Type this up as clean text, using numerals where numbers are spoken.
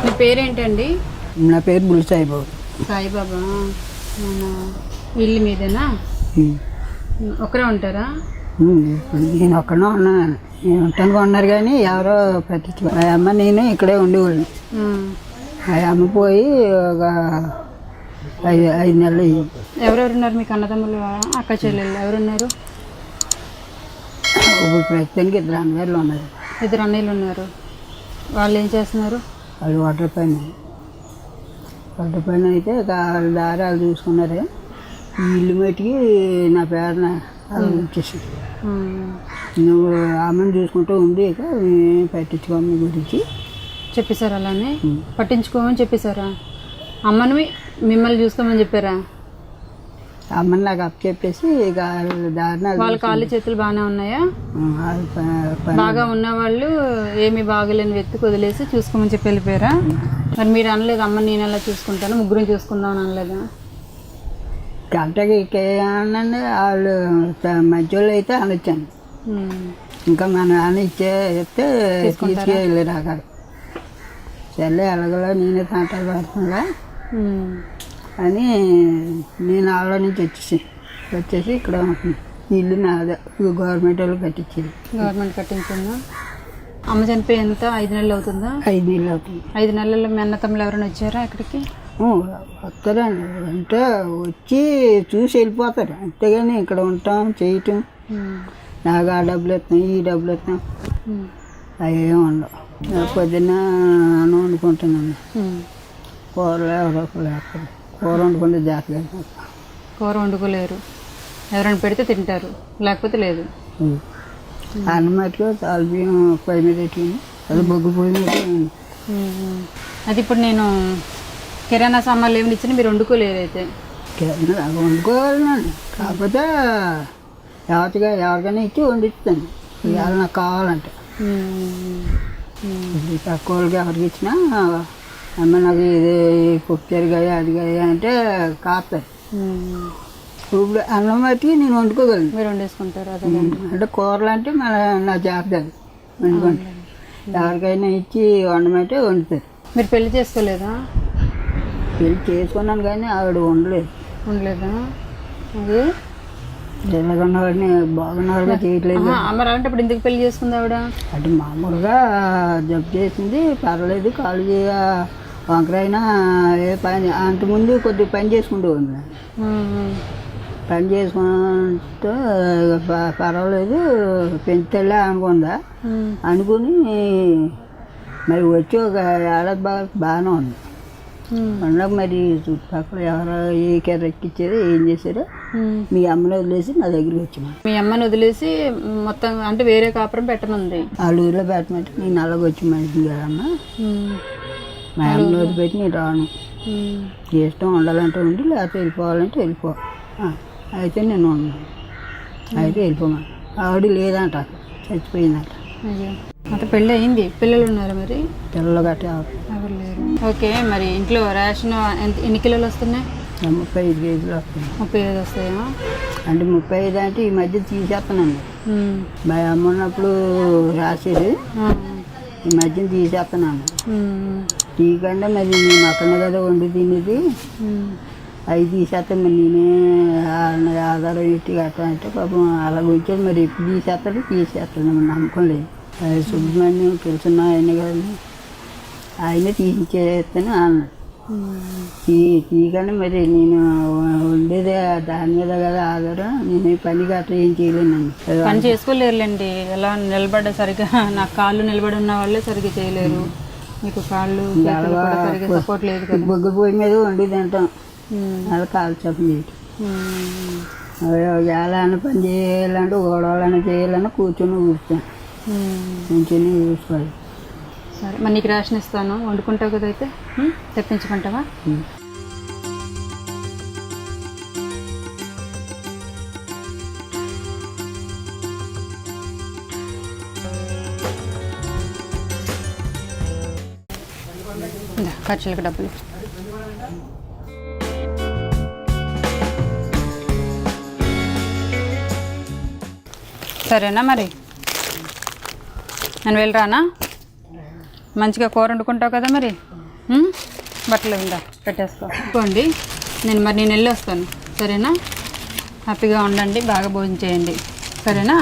మీ పేరేంటండి? నా పేరు బుల్ సాయిబాబు. సాయిబాబా. ఇల్లు మీదేనా? ఒకరే ఉంటారా? నేను ఒక్కడే ఉన్నాను. నేను ఉంటాను కొన్నారు కానీ ఎవరో పట్టించుకో. ఆ అమ్మ నేను ఇక్కడే ఉండేవాళ్ళు. ఆ అమ్మ పోయి ఒక 5 నెలలు అయ్యి. ఎవరెవరు ఉన్నారు మీకు? అన్నదమ్ములు, అక్క చెల్లెళ్ళు ఎవరున్నారు? ఇప్పుడు ప్రస్తుతానికి 2 అన్నగారులు ఉన్నారు. 2 అన్నయ్యలు ఉన్నారు. వాళ్ళు ఏం చేస్తున్నారు? వాళ్ళు వాటర్ పైన అయితే దారాలు చూసుకున్నారు. ఈ ఇల్లు మట్టికి నా పేరున వచ్చేసి నువ్వు అమ్మని చూసుకుంటూ ఉంది ఇక పట్టించుకోమని గురించి చెప్పేశారు. అలానే పట్టించుకోమని చెప్పేశారా? అమ్మని మిమ్మల్ని చూసుకోమని చెప్పారా? అమ్మని నాకు అప్పు చెప్పేసి ఇక దారుణాలు. వాళ్ళ కాళ్ళు చేతులు బాగానే ఉన్నాయా? బాగా ఉన్నవాళ్ళు ఏమి బాగలేని వ్యక్తికి వదిలేసి చూసుకోమని చెప్పి వెళ్ళిపోయారా? మరి మీరు అనలేదు అమ్మ నేను ఎలా చూసుకుంటాను, ముగ్గురిని చూసుకుందాం అని అనలేదా? గంటకి అనండి వాళ్ళు మధ్యలో అయితే అనొచ్చాను. ఇంకా మా నాన్న చెప్తే తీసుకెళ్ళి రాక సర్లే ఎలాగలా నేనే తాంటాలు పడుతుందా అని నేను ఆళ్ళ నుంచి వచ్చేసి ఇక్కడ ఇల్లు నాదే. గవర్నమెంట్ వాళ్ళు కట్టించింది. గవర్నమెంట్ కట్టించిందా? అమ్మ చనిపోయి ఎంత 5 నెలలు అవుతుందా? 5 నెలలు అవుతుంది. 5 నెలల్లో మీ అన్నతమ్ములు ఎవరైనా వచ్చారా ఇక్కడికి? వస్తారండి. అంటే వచ్చి చూసి వెళ్ళిపోతారు. అంతేగాని ఇక్కడ ఉంటాం చేయటం నాకు ఆ డబ్బులు ఇస్తాం ఈ డబ్బులు ఇస్తాం అవి ఉండవు. పొద్దున్న అన్నం వండుకుంటున్నాను. కూరలు ఎవరో లేకపోతే కూర వండుకుంటే జాగ్రత్త. కూర వండుకోలేరు, ఎవరైనా పెడితే తింటారు, లేకపోతే లేదు. అన్నం మట్టుకు తాలు బియ్యం పొయ్యి మీద పెట్టింది. అది బొగ్గు పొయ్యి మీద. అది ఇప్పుడు నేను కిరాణా సామాన్లు ఏమి ఇచ్చినా మీరు వండుకోలేరు అయితే? వండుకోవాలండి. కాకపోతే ఎవరికైనా ఇచ్చి వండిస్తాను ఇవాళ నాకు కావాలంటే. తక్కువ వాళ్ళకి ఎవరికి ఇచ్చినా అమ్మ నాకు ఇది కుక్కర్ గాయ అది గాయ అంటే కాస్తాయి. ఇప్పుడు అన్నం బట్టి నేను వండుకోగలను. మీరు వండేసుకుంటారు? అంటే కూరలు అంటే నా జాగ్రత్త వండుకుంటాను. ఎవరికైనా ఇచ్చి వండమంటే వండుతారు. మీరు పెళ్లి చేసుకోలేదా? పెళ్లి చేసుకున్నాను కానీ ఆవిడ ఉండలేదా? అది ఎలాగన్నవాడిని బాగున్నవాడుగా చేయట్లేదు. మరి అంటే ఇప్పుడు ఎందుకు పెళ్లి చేసుకుంది ఆవిడ? అంటే మామూలుగా జబ్బు చేసింది, పర్వాలేదు. కాలు వంకరైనా ఏ పని అంతకుముందు కొద్దిగా పని చేసుకుంటూ పని చేసుకుంటే పర్వాలేదు పెంచుతలే అనుకుందా. అనుకుని మరి వచ్చి ఒక ఏడాది బాగానే ఉంది. ఉండక మరి చుట్టుపక్కల ఎవరో ఏ కెరెక్కిచ్చారో ఏం చేశారో మీ అమ్మని వదిలేసి నా దగ్గరికి వచ్చినా. మీ అమ్మని వదిలేసి మొత్తం అంటే వేరే కాపురం పెట్టనుంది. వాళ్ళ ఊరిలో పెట్టమంటే నేను అలాగ వచ్చి మనిషిని కదమ్మా. మా అమ్మని వదిలిపెట్టి నేను రాను. ఇష్టం ఉండాలంటే ఉండి లేకపోతే వెళ్ళిపోవాలంటే వెళ్ళిపో. అయితే నేను ఉన్నాను. అయితే వెళ్ళిపోమా. ఆవిడ లేదంట, చచ్చిపోయిందంట. అంత పెళ్ళి అయింది. పిల్లలు ఉన్నారు? మరి పిల్లలు గట్ట ఎవరు లేరు. ఓకే. మరి ఇంట్లో రేషన్ ఎన్ని కిలోలు వస్తున్నాయి? 35 కేజీలు వస్తుంది. 35 వస్తాయా? అంటే 35 అంటే ఈ మధ్య తీసేస్తానండి. మా అమ్మ ఉన్నప్పుడు రాసేది, ఈ మధ్యన తీసేస్తున్నాను. తీయకుండా మరి నేను అక్కడ కదా వండి తినేది. అవి తీసేస్తాను. మరి నేనే ఆధారం ఎట్టి కట్టా అంటే పాపం అలాగ వచ్చేది. మరి ఎప్పుడు తీసేస్తాను నమ్మకం లేదు. సుబ్రహ్మణ్యం తెలుసున్న ఆయన కానీ ఆయనే తీసేస్తాను అన్నాడు. తీయగానే మరి నేను ఉండేదే దాని మీద కదా ఆధారం. నేను పని గట్రా ఏం చేయలేనండి. పని చేసుకోలేరులేండి. ఎలా నిలబడ్డ సరిగ్గా నాకు కాళ్ళు నిలబడి ఉన్న వాళ్ళే సరిగ్గా చేయలేరు. మీకు కాళ్ళు సరిగ్గా సపోర్ట్ లేదు కదా. బొగ్గు పొయ్యి మీద వండి తింటాం. అలా కాలు చెప్పు చేయటం. ఎలా పని చేయాలంటే గొడవలైనా చేయాలన్నా కూర్చొని కూర్చాను. కూర్చొని చూసుకోవాలి. సరే, మరి నీకు రేషన్ ఇస్తాను, వండుకుంటావు కదా. అయితే తెప్పించుకుంటావా? ఖర్చులకు డబ్బులు. సరేనా? మరి నేను వెళ్ళరానా? మంచిగా కూర వండుకుంటావు కదా. మరి బట్టలు ఉందా పెట్టేసుకో ఇంకోండి. నేను వెళ్ళి వస్తాను, సరేనా? హ్యాపీగా ఉండండి, బాగా భోజనం చేయండి, సరేనా?